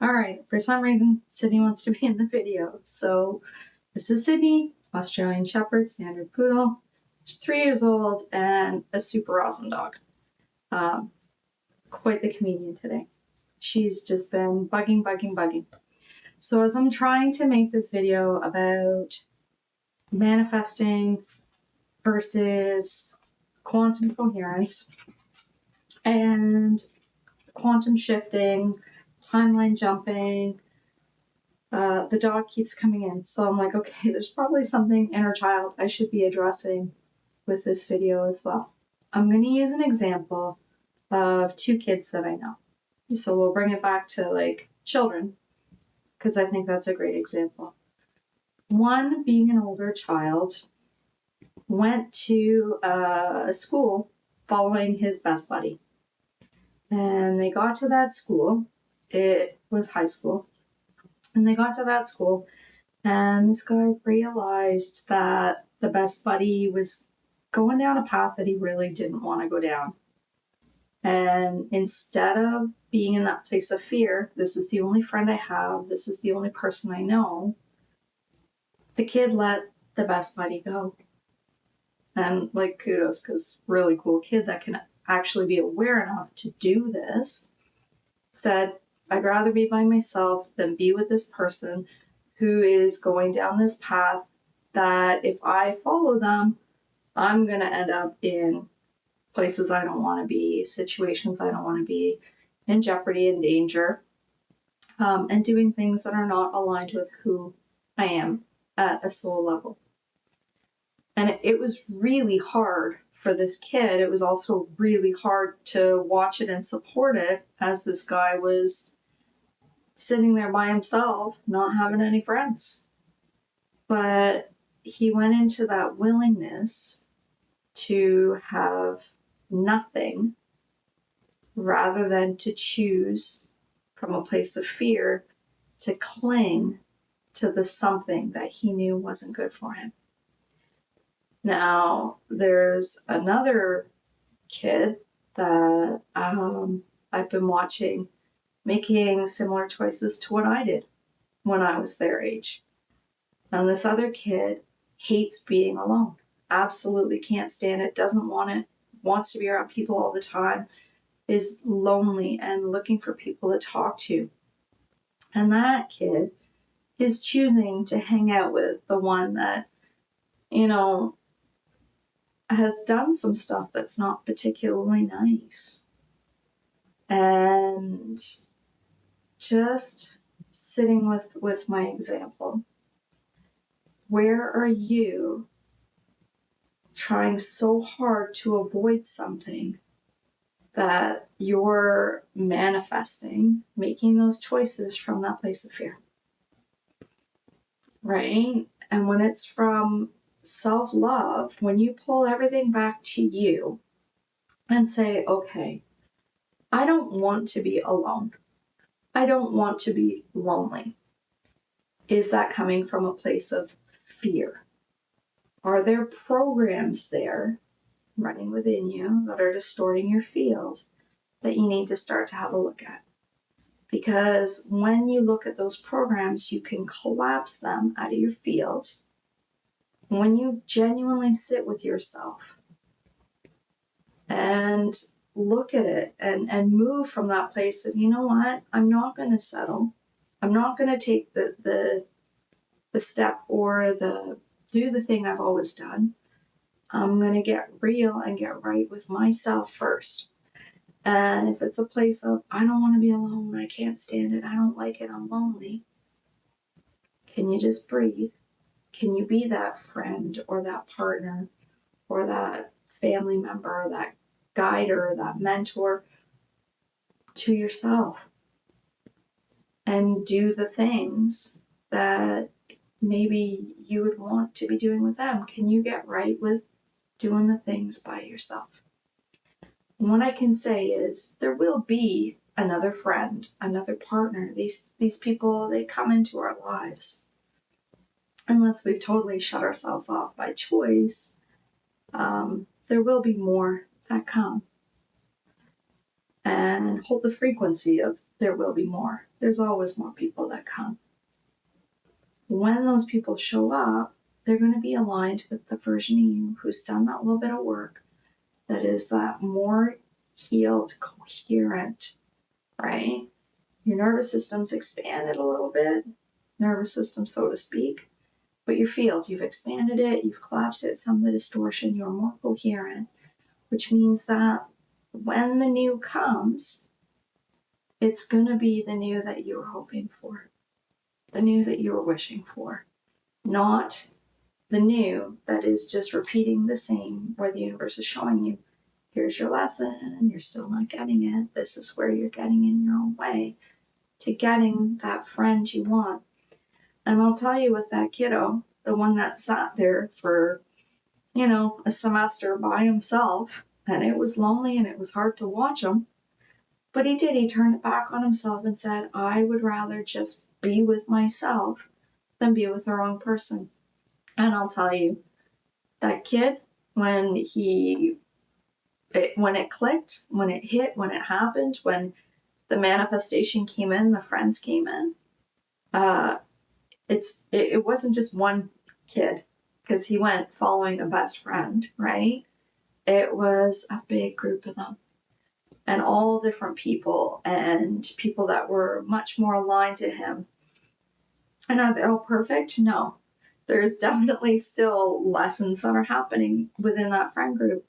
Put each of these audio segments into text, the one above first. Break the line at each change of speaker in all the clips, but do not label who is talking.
Alright, for some reason, Sydney wants to be in the video. So, this is Sydney, Australian Shepherd, Standard Poodle. She's 3 years old and a super awesome dog. Quite the comedian today. She's just been bugging. So as I'm trying to make this video about manifesting versus quantum coherence and quantum shifting, timeline jumping, the dog keeps coming in. So I'm like, okay, there's probably something inner child I should be addressing with this video as well. I'm going to use an example of 2 kids that I know. So we'll bring it back to like children, because I think that's a great example. One, being an older child, went to a school following his best buddy. And they got to that school. It was high school. And they got to that school, and this guy realized that the best buddy was going down a path that he really didn't want to go down. And instead of being in that place of fear, this is the only friend I have, this is the only person I know, the kid let the best buddy go. And like, kudos, because really cool kid that can actually be aware enough to do this, said, I'd rather be by myself than be with this person who is going down this path that if I follow them, I'm going to end up in places I don't want to be, situations I don't want to be, in jeopardy and danger, and doing things that are not aligned with who I am at a soul level. And it was really hard for this kid. It was also really hard to watch it and support it as this guy was sitting there by himself, not having any friends. But he went into that willingness to have nothing rather than to choose from a place of fear to cling to the something that he knew wasn't good for him. Now, there's another kid that I've been watching making similar choices to what I did when I was their age. And this other kid hates being alone. Absolutely can't stand it, doesn't want it, wants to be around people all the time, is lonely and looking for people to talk to. And that kid is choosing to hang out with the one that, has done some stuff that's not particularly nice. And just sitting with my example, where are you trying so hard to avoid something that you're manifesting, making those choices from that place of fear? Right? And when it's from self-love, when you pull everything back to you and say, okay, I don't want to be alone. I don't want to be lonely. Is that coming from a place of fear? Are there programs there running within you that are distorting your field that you need to start to have a look at? Because when you look at those programs, you can collapse them out of your field. When you genuinely sit with yourself and look at it and move from that place of, you know what, I'm not going to settle. I'm not going to take the step or do the thing I've always done. I'm going to get real and get right with myself first. And if it's a place of, I don't want to be alone, I can't stand it, I don't like it, I'm lonely, can you just breathe? Can you be that friend or that partner or that family member, that guider, that mentor to yourself? And do the things that maybe you would want to be doing with them. Can you get right with doing the things by yourself? And what I can say is there will be another friend, another partner. These people, they come into our lives. Unless we've totally shut ourselves off by choice, there will be more that come. And hold the frequency of there will be more there's always more people that come. When those people show up, they're going to be aligned with the version of you who's done that little bit of work, that is that more healed, coherent, right? Your nervous system's expanded a little bit, nervous system, so to speak, but your field, you've expanded it, you've collapsed it, some of the distortion, you're more coherent, which means that when the new comes, it's going to be the new that you were hoping for, the new that you were wishing for, not the new that is just repeating the same, where the universe is showing you, here's your lesson, you're still not getting it, this is where you're getting in your own way to getting that friend you want. And I'll tell you, with that kiddo, the one that sat there for, a semester by himself, and it was lonely and it was hard to watch him, but he turned it back on himself and said, I would rather just be with myself than be with the wrong person. And I'll tell you, that kid, when it clicked, when it hit, when it happened, when the manifestation came in, the friends came in, it wasn't just one kid, because he went following a best friend, right? It was a big group of them, and all different people, and people that were much more aligned to him. And are they all perfect? No. There's definitely still lessons that are happening within that friend group.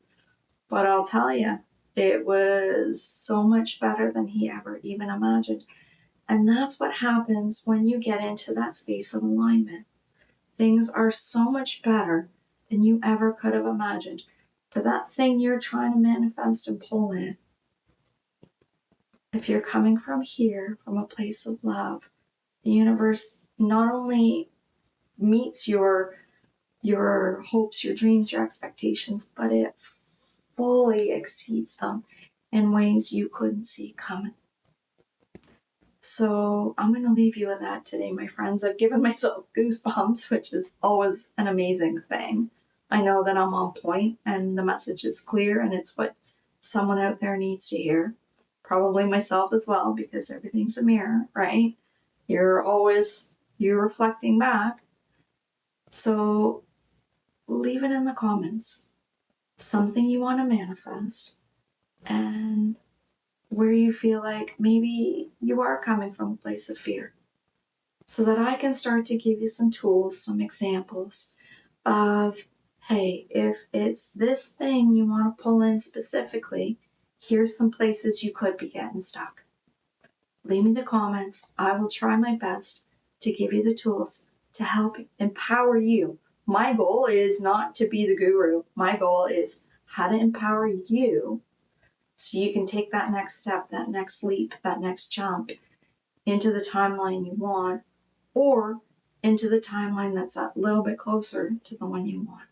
But I'll tell you, it was so much better than he ever even imagined. And that's what happens when you get into that space of alignment. Things are so much better than you ever could have imagined. For that thing you're trying to manifest and pull in, if you're coming from here, from a place of love, the universe not only meets your hopes, your dreams, your expectations, but it fully exceeds them in ways you couldn't see coming. So I'm going to leave you with that today, my friends. I've given myself goosebumps, which is always an amazing thing. I know that I'm on point and the message is clear, and it's what someone out there needs to hear. Probably myself as well, because everything's a mirror, right? You're reflecting back. So leave it in the comments. Something you want to manifest, and where you feel like maybe you are coming from a place of fear, so that I can start to give you some tools, some examples of, hey, if it's this thing you want to pull in specifically, here's some places you could be getting stuck. Leave me the comments. I will try my best to give you the tools to help empower you. My goal is not to be the guru. My goal is how to empower you so you can take that next step, that next leap, that next jump into the timeline you want, or into the timeline that's a little bit closer to the one you want.